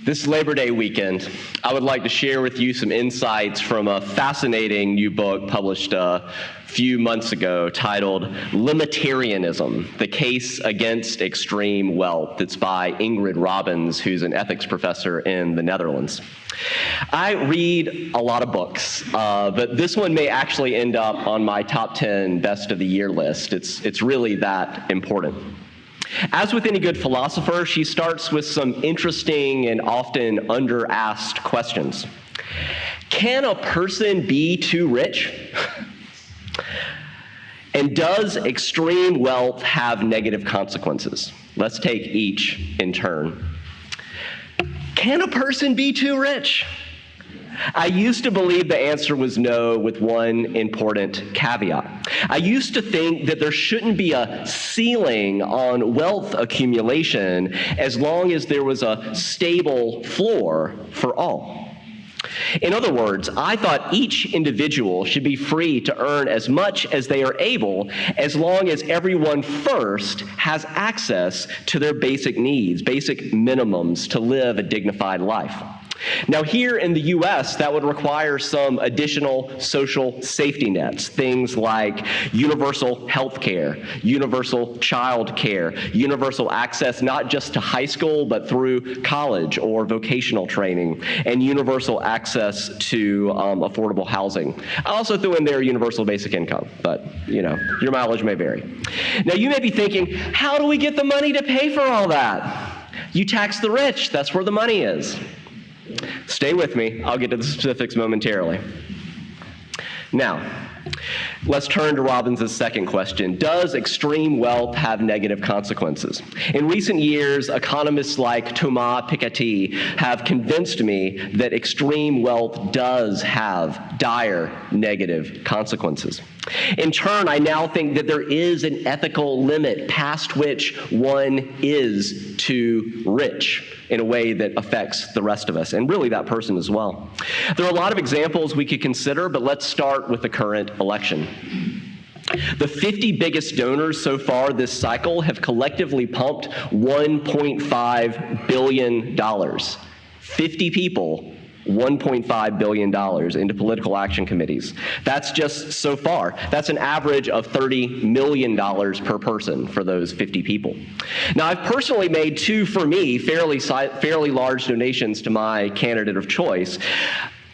This Labor Day weekend, I would like to share with you some insights from a fascinating new book published a few months ago titled Limitarianism, The Case Against Extreme Wealth. It's by Ingrid Robbins, who's an ethics professor in the Netherlands. I read a lot of books, but this one may actually end up on my top 10 best of the year list. It's really that important. As with any good philosopher, she starts with some interesting and often under-asked questions. Can a person be too rich? And does extreme wealth have negative consequences? Let's take each in turn. Can a person be too rich? I used to believe the answer was no, with one important caveat. I used to think that there shouldn't be a ceiling on wealth accumulation as long as there was a stable floor for all. In other words, I thought each individual should be free to earn as much as they are able, as long as everyone first has access to their basic needs, basic minimums to live a dignified life. Now, here in the U.S., that would require some additional social safety nets, things like universal health care, universal child care, universal access not just to high school, but through college or vocational training, and universal access to affordable housing. I also threw in there universal basic income, but, your mileage may vary. Now, you may be thinking, how do we get the money to pay for all that? You tax the rich. That's where the money is. Stay with me. I'll get to the specifics momentarily. Now, let's turn to Robbins' second question. Does extreme wealth have negative consequences? In recent years, economists like Thomas Piketty have convinced me that extreme wealth does have dire negative consequences. In turn, I now think that there is an ethical limit past which one is too rich in a way that affects the rest of us, and really that person as well. There are a lot of examples we could consider, but let's start with the current election. The 50 biggest donors so far this cycle have collectively pumped $1.5 billion. 50 people, $1.5 billion into political action committees. That's just so far. That's an average of $30 million per person for those 50 people. Now, I've personally made two, for me, fairly large donations to my candidate of choice,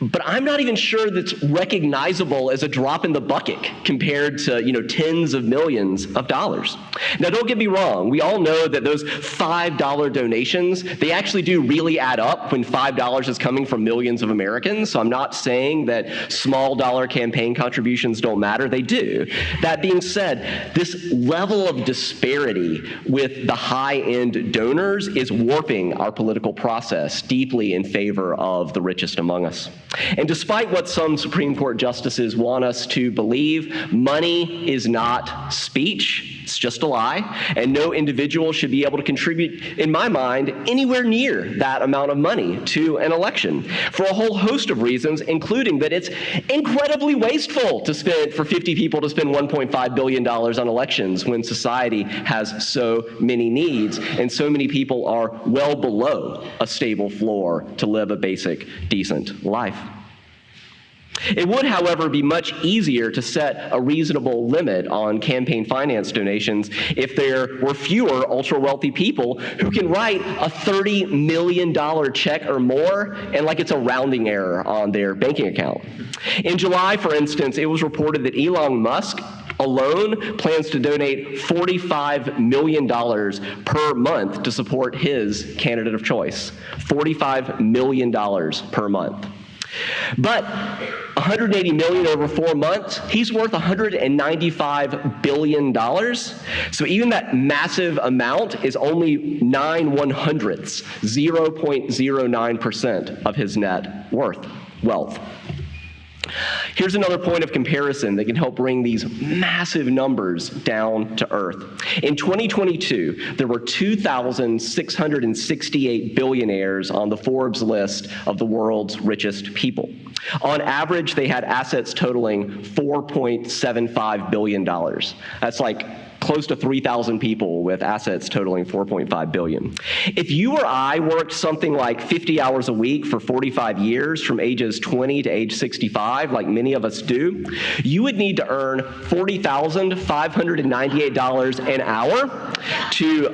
but I'm not even sure that's recognizable as a drop in the bucket compared to, tens of millions of dollars. Now, don't get me wrong. We all know that those $5 donations, they actually do really add up when $5 is coming from millions of Americans. So I'm not saying that small dollar campaign contributions don't matter. They do. That being said, this level of disparity with the high-end donors is warping our political process deeply in favor of the richest among us. And despite what some Supreme Court justices want us to believe, money is not speech. It's just a lie. And no individual should be able to contribute, in my mind, anywhere near that amount of money to an election for a whole host of reasons, including that it's incredibly wasteful for 50 people to spend $1.5 billion on elections when society has so many needs and so many people are well below a stable floor to live a basic, decent life. It would, however, be much easier to set a reasonable limit on campaign finance donations if there were fewer ultra-wealthy people who can write a $30 million check or more and like it's a rounding error on their banking account. In July, for instance, it was reported that Elon Musk alone plans to donate $45 million per month to support his candidate of choice. $45 million per month. But $180 million over 4 months, he's worth $195 billion. So even that massive amount is only 9/100ths, 0.09% of his net wealth. Here's another point of comparison that can help bring these massive numbers down to earth. In 2022, there were 2,668 billionaires on the Forbes list of the world's richest people. On average, they had assets totaling $4.75 billion. That's like close to 3,000 people with assets totaling $4.5 billion. If you or I worked something like 50 hours a week for 45 years from ages 20 to age 65, like many of us do, you would need to earn $40,598 an hour to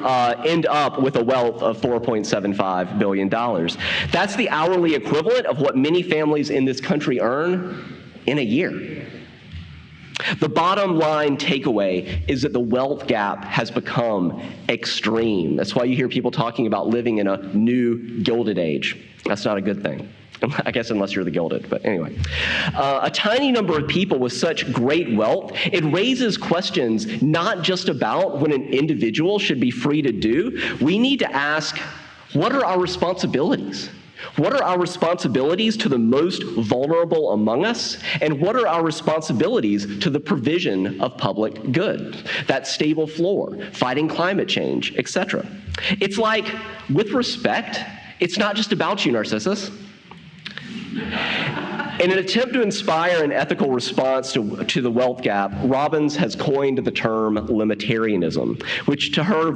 end up with a wealth of $4.75 billion. That's the hourly equivalent of what many families in this country earn in a year. The bottom line takeaway is that the wealth gap has become extreme. That's why you hear people talking about living in a new Gilded Age. That's not a good thing, I guess, unless you're the Gilded, but anyway. A tiny number of people with such great wealth, it raises questions not just about what an individual should be free to do. We need to ask, what are our responsibilities? What are our responsibilities to the most vulnerable among us? And what are our responsibilities to the provision of public good? That stable floor, fighting climate change, etc. It's like, with respect, it's not just about you, Narcissus. In an attempt to inspire an ethical response to the wealth gap, Robbins has coined the term limitarianism, which to her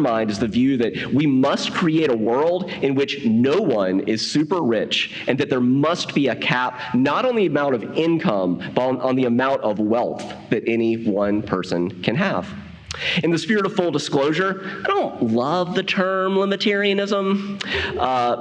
mind is the view that we must create a world in which no one is super rich, and that there must be a cap not on the amount of income, but on the amount of wealth that any one person can have. In the spirit of full disclosure, I don't love the term limitarianism.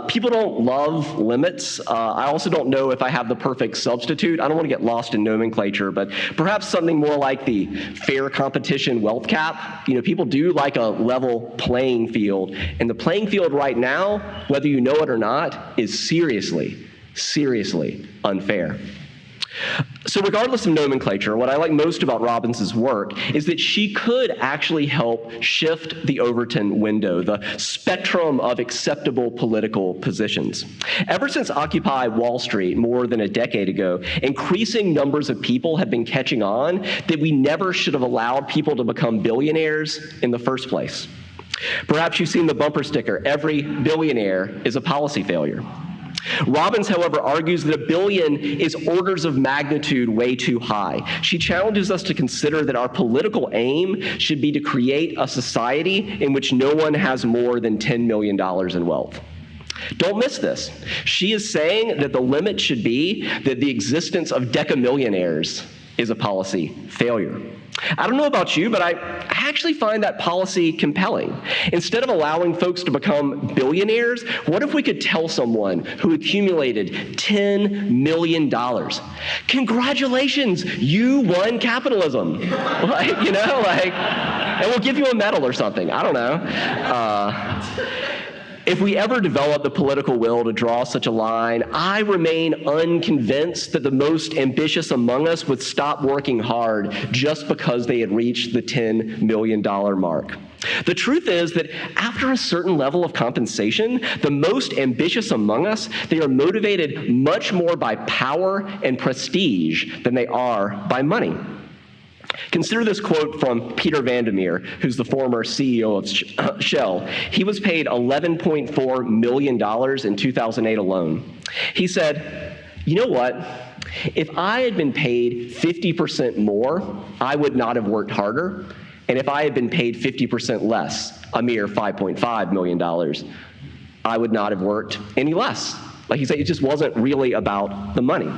People don't love limits. I also don't know if I have the perfect substitute. I don't want to get lost in nomenclature, but perhaps something more like the fair competition wealth cap. You know, people do like a level playing field, and the playing field right now, whether you know it or not, is seriously, seriously unfair. So regardless of nomenclature, what I like most about Robbins's work is that she could actually help shift the Overton window, the spectrum of acceptable political positions. Ever since Occupy Wall Street more than a decade ago, increasing numbers of people have been catching on that we never should have allowed people to become billionaires in the first place. Perhaps you've seen the bumper sticker, "Every billionaire is a policy failure." Robbins, however, argues that $1 billion is orders of magnitude way too high. She challenges us to consider that our political aim should be to create a society in which no one has more than $10 million in wealth. Don't miss this. She is saying that the limit should be that the existence of decamillionaires is a policy failure. I don't know about you, but I actually find that policy compelling. Instead of allowing folks to become billionaires, what if we could tell someone who accumulated $10 million, congratulations, you won capitalism. And we'll give you a medal or something. I don't know. If we ever develop the political will to draw such a line, I remain unconvinced that the most ambitious among us would stop working hard just because they had reached the $10 million mark. The truth is that after a certain level of compensation, the most ambitious among us, they are motivated much more by power and prestige than they are by money. Consider this quote from Peter Vandermeer, who's the former CEO of Shell. He was paid $11.4 million in 2008 alone. He said, "You know what? If I had been paid 50% more, I would not have worked harder. And if I had been paid 50% less, a mere $5.5 million, I would not have worked any less." Like he said, it just wasn't really about the money.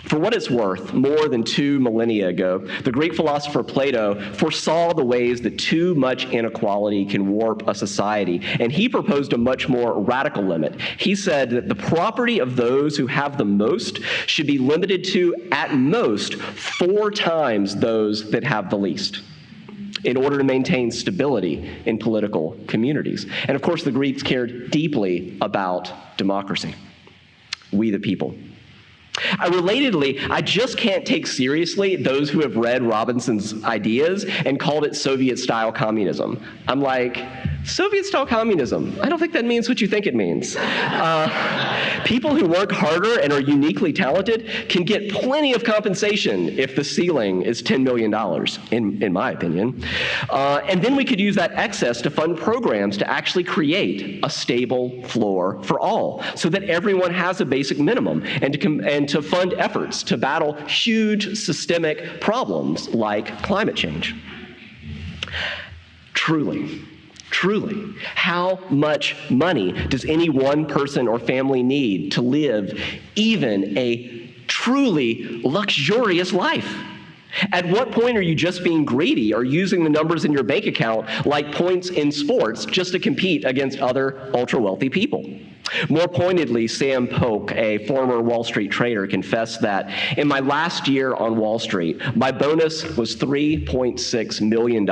For what it's worth, more than 2 millennia ago, the Greek philosopher Plato foresaw the ways that too much inequality can warp a society, and he proposed a much more radical limit. He said that the property of those who have the most should be limited to, at most, 4 times those that have the least, in order to maintain stability in political communities. And of course, the Greeks cared deeply about democracy, we the people. Relatedly, I just can't take seriously those who have read Robinson's ideas and called it Soviet-style communism. I'm like, Soviet-style communism. I don't think that means what you think it means. People who work harder and are uniquely talented can get plenty of compensation if the ceiling is $10 million, in my opinion. And then we could use that excess to fund programs to actually create a stable floor for all, so that everyone has a basic minimum, and to fund efforts to battle huge systemic problems like climate change. Truly, how much money does any one person or family need to live even a truly luxurious life? At what point are you just being greedy or using the numbers in your bank account like points in sports just to compete against other ultra-wealthy people? More pointedly, Sam Polk, a former Wall Street trader, confessed that in my last year on Wall Street, my bonus was $3.6 million.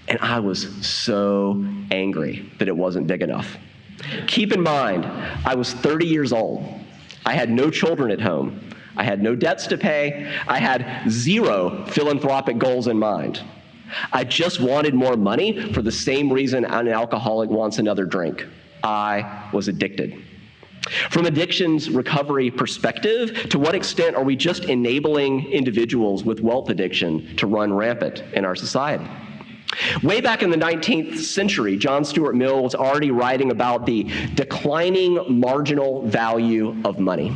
And I was so angry that it wasn't big enough. Keep in mind, I was 30 years old. I had no children at home. I had no debts to pay. I had zero philanthropic goals in mind. I just wanted more money for the same reason an alcoholic wants another drink. I was addicted. From addiction's recovery perspective, to what extent are we just enabling individuals with wealth addiction to run rampant in our society? Way back in the 19th century, John Stuart Mill was already writing about the declining marginal value of money.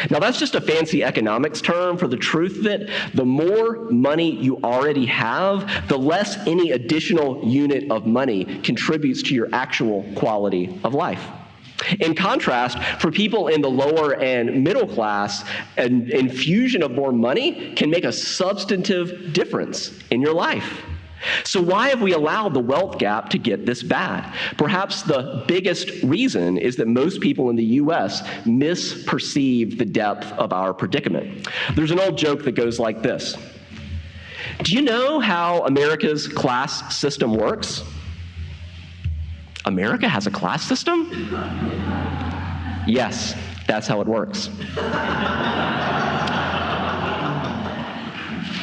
Now, that's just a fancy economics term for the truth that the more money you already have, the less any additional unit of money contributes to your actual quality of life. In contrast, for people in the lower and middle class, an infusion of more money can make a substantive difference in your life. So why have we allowed the wealth gap to get this bad? Perhaps the biggest reason is that most people in the U.S. misperceive the depth of our predicament. There's an old joke that goes like this. Do you know how America's class system works? America has a class system? Yes, that's how it works.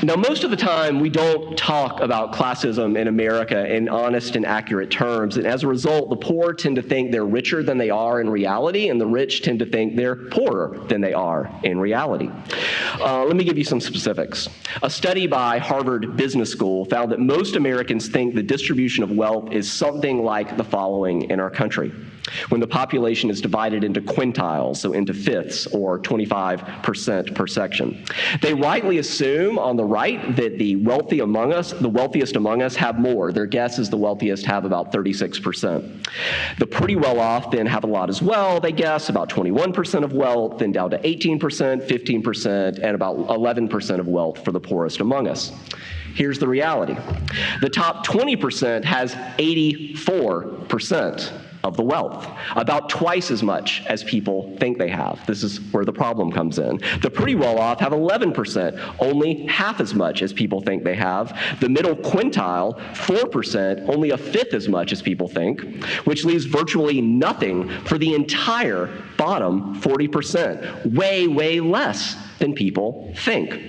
Now, most of the time, we don't talk about classism in America in honest and accurate terms, and as a result, the poor tend to think they're richer than they are in reality, and the rich tend to think they're poorer than they are in reality. Let me give you some specifics. A study by Harvard Business School found that most Americans think the distribution of wealth is something like the following in our country. When the population is divided into quintiles, so into fifths, or 25% per section. They rightly assume on the right that the wealthiest among us have more. Their guess is the wealthiest have about 36%. The pretty well off then have a lot as well. They guess about 21% of wealth, then down to 18%, 15%, and about 11% of wealth for the poorest among us. Here's the reality. The top 20% has 84% of the wealth, about twice as much as people think they have. This is where the problem comes in. The pretty well off have 11%, only half as much as people think they have. The middle quintile, 4%, only a fifth as much as people think, which leaves virtually nothing for the entire bottom 40%, way, way less than people think.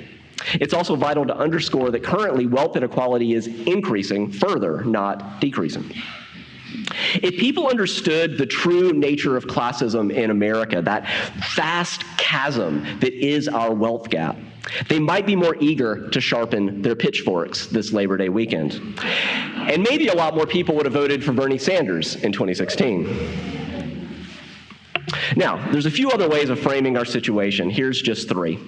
It's also vital to underscore that currently wealth inequality is increasing further, not decreasing. If people understood the true nature of classism in America, that vast chasm that is our wealth gap, they might be more eager to sharpen their pitchforks this Labor Day weekend. And maybe a lot more people would have voted for Bernie Sanders in 2016. Now, there's a few other ways of framing our situation. Here's just three.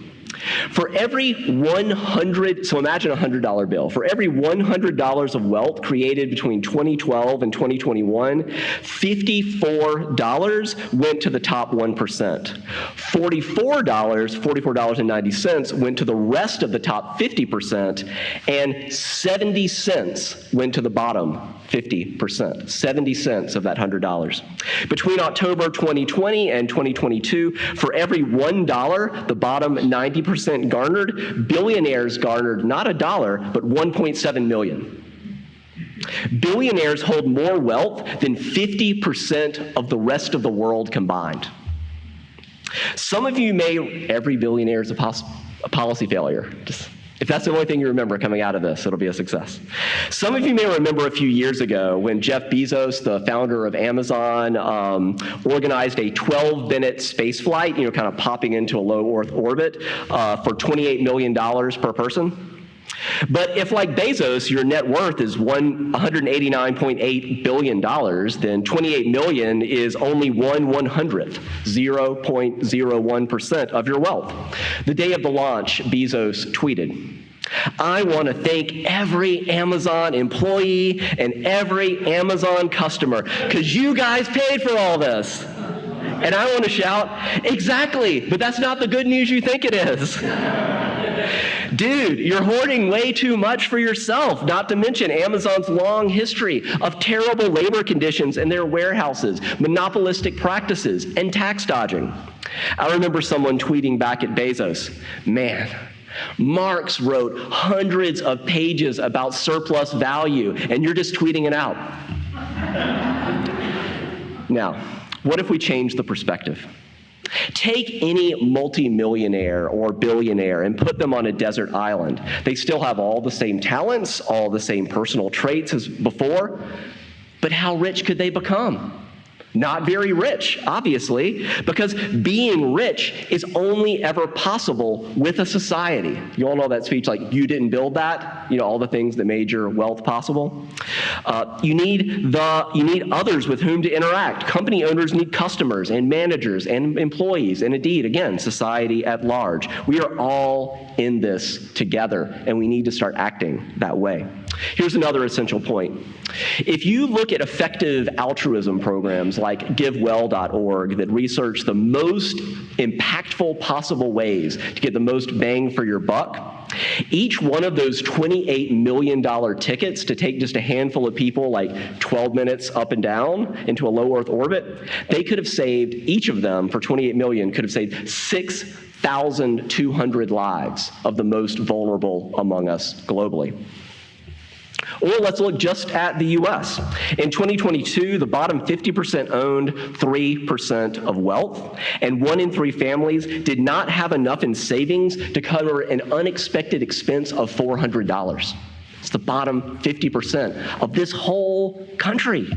For every so imagine a $100 bill. For every $100 of wealth created between 2012 and 2021, $54 went to the top 1%. $44.90 went to the rest of the top 50%, and 70 cents went to the bottom 50%, 70 cents of that $100. Between October 2020 and 2022, for every $1 the bottom 90% garnered, billionaires garnered not $1, but 1.7 million. Billionaires hold more wealth than 50% of the rest of the world combined. Some of you every billionaire is a policy failure. If that's the only thing you remember coming out of this, it'll be a success. Some of you may remember a few years ago when Jeff Bezos, the founder of Amazon, organized a 12-minute space flight, kind of popping into a low Earth orbit for $28 million per person. But if, like Bezos, your net worth is $189.8 billion, then 28 million is only 1/100th, 0.01% of your wealth. The day of the launch, Bezos tweeted, "I want to thank every Amazon employee and every Amazon customer because you guys paid for all this." And I want to shout, exactly, but that's not the good news you think it is. Dude, you're hoarding way too much for yourself, not to mention Amazon's long history of terrible labor conditions in their warehouses, monopolistic practices, and tax dodging. I remember someone tweeting back at Bezos, "Man, Marx wrote hundreds of pages about surplus value, and you're just tweeting it out." Now, what if we change the perspective? Take any multimillionaire or billionaire and put them on a desert island. They still have all the same talents, all the same personal traits as before, but how rich could they become? Not very rich, obviously, because being rich is only ever possible with a society. You all know that speech, like, you didn't build that, all the things that made your wealth possible. You need others with whom to interact. Company owners need customers and managers and employees, and indeed, again, society at large. We are all in this together, and we need to start acting that way. Here's another essential point. If you look at effective altruism programs like GiveWell.org that research the most impactful possible ways to get the most bang for your buck, each one of those $28 million tickets to take just a handful of people like 12 minutes up and down into a low Earth orbit, they could have saved, each of them for 28 million, could have saved 6,200 lives of the most vulnerable among us globally. Or let's look just at the US. In 2022, the bottom 50% owned 3% of wealth, and 1 in 3 families did not have enough in savings to cover an unexpected expense of $400. It's the bottom 50% of this whole country.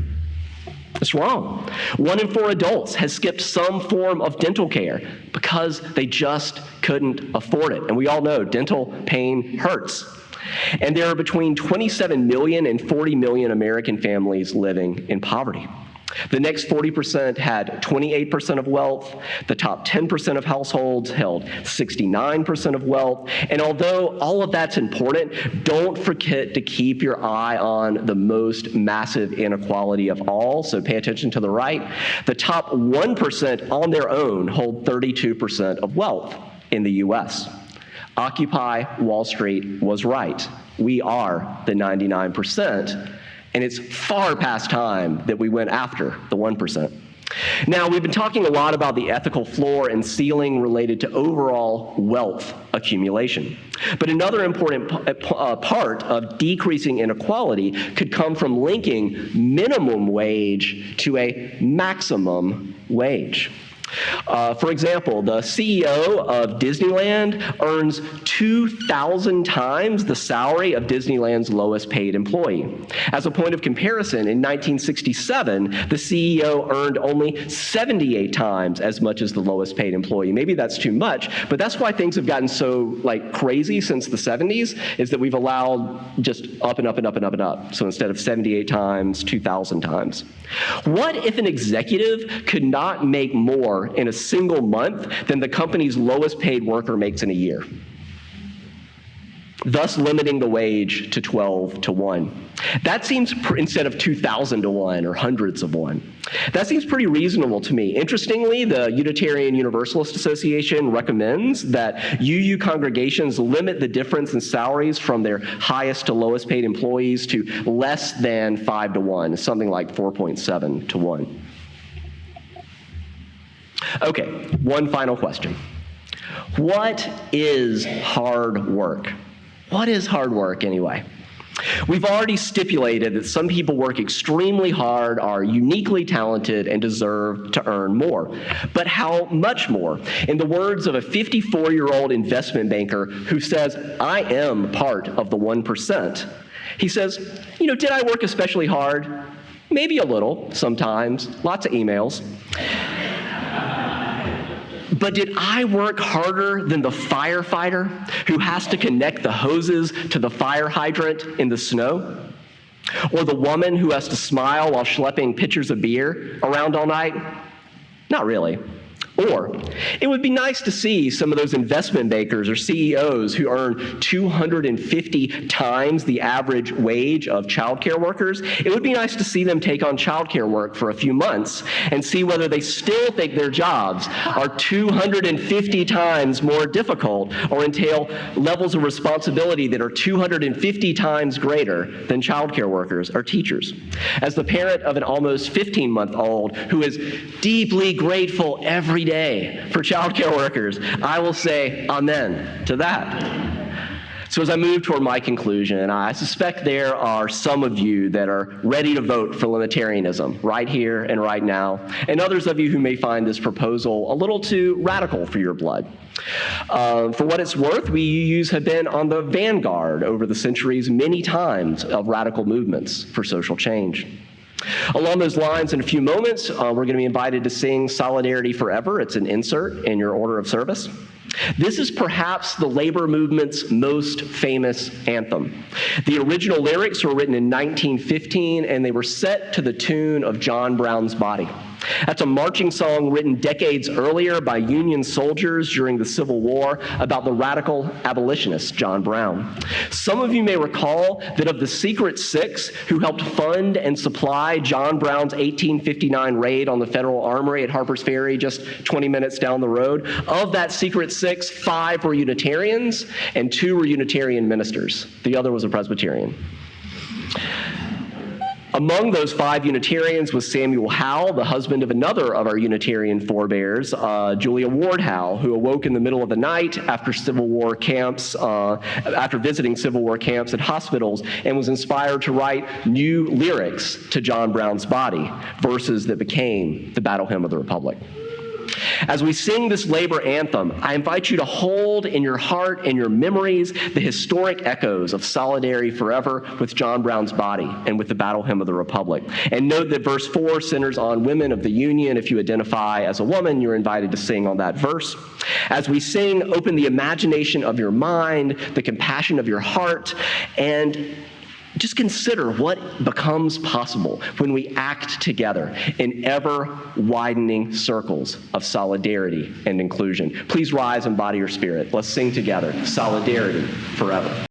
It's wrong. 1 in 4 adults has skipped some form of dental care because they just couldn't afford it. And we all know dental pain hurts. And there are between 27 million and 40 million American families living in poverty. The next 40% had 28% of wealth. The top 10% of households held 69% of wealth. And although all of that's important, don't forget to keep your eye on the most massive inequality of all. So pay attention to the right. The top 1% on their own hold 32% of wealth in the US. Occupy Wall Street was right. We are the 99%, and it's far past time that we went after the 1%. Now, we've been talking a lot about the ethical floor and ceiling related to overall wealth accumulation. But another important part of decreasing inequality could come from linking minimum wage to a maximum wage. For example, the CEO of Disneyland earns 2,000 times the salary of Disneyland's lowest paid employee. As a point of comparison, in 1967, the CEO earned only 78 times as much as the lowest paid employee. Maybe that's too much, but that's why things have gotten so crazy since the 70s, is that we've allowed just up and up and up and up and up. So instead of 78 times, 2,000 times. What if an executive could not make more in a single month than the company's lowest paid worker makes in a year, thus limiting the wage to 12 to 1? That seems, instead of 2,000 to 1 or hundreds of 1. That seems pretty reasonable to me. Interestingly, the Unitarian Universalist Association recommends that UU congregations limit the difference in salaries from their highest to lowest paid employees to less than 5 to 1, something like 4.7 to 1. Okay, one final question. What is hard work? What is hard work anyway? We've already stipulated that some people work extremely hard, are uniquely talented, and deserve to earn more. But how much more? In the words of a 54-year-old investment banker who says, "I am part of the 1%. He says, did I work especially hard? Maybe a little, sometimes, lots of emails. But did I work harder than the firefighter who has to connect the hoses to the fire hydrant in the snow? Or the woman who has to smile while schlepping pitchers of beer around all night? Not really. Or it would be nice to see some of those investment bankers or CEOs who earn 250 times the average wage of childcare workers. It would be nice to see them take on childcare work for a few months and see whether they still think their jobs are 250 times more difficult or entail levels of responsibility that are 250 times greater than childcare workers or teachers. As the parent of an almost 15-month-old who is deeply grateful every day for childcare workers, I will say amen to that. So as I move toward my conclusion, I suspect there are some of you that are ready to vote for Limitarianism right here and right now, and others of you who may find this proposal a little too radical for your blood. For what it's worth, we have been on the vanguard over the centuries many times of radical movements for social change. Along those lines, in a few moments, we're going to be invited to sing Solidarity Forever. It's an insert in your order of service. This is perhaps the labor movement's most famous anthem. The original lyrics were written in 1915, and they were set to the tune of John Brown's Body. That's a marching song written decades earlier by Union soldiers during the Civil War about the radical abolitionist John Brown. Some of you may recall that of the Secret Six who helped fund and supply John Brown's 1859 raid on the Federal Armory at Harper's Ferry, just 20 minutes down the road, of that Secret Six, 5 were Unitarians and 2 were Unitarian ministers. The other was a Presbyterian. Among those 5 Unitarians was Samuel Howe, the husband of another of our Unitarian forebears, Julia Ward Howe, who awoke in the middle of the night after visiting Civil War camps and hospitals, and was inspired to write new lyrics to John Brown's Body, verses that became the Battle Hymn of the Republic. As we sing this labor anthem, I invite you to hold in your heart and your memories the historic echoes of Solidarity Forever with John Brown's Body and with the Battle Hymn of the Republic. And note that verse 4 centers on women of the Union. If you identify as a woman, you're invited to sing on that verse. As we sing, open the imagination of your mind, the compassion of your heart, and just consider what becomes possible when we act together in ever-widening circles of solidarity and inclusion. Please rise and body your spirit. Let's sing together, Solidarity Forever.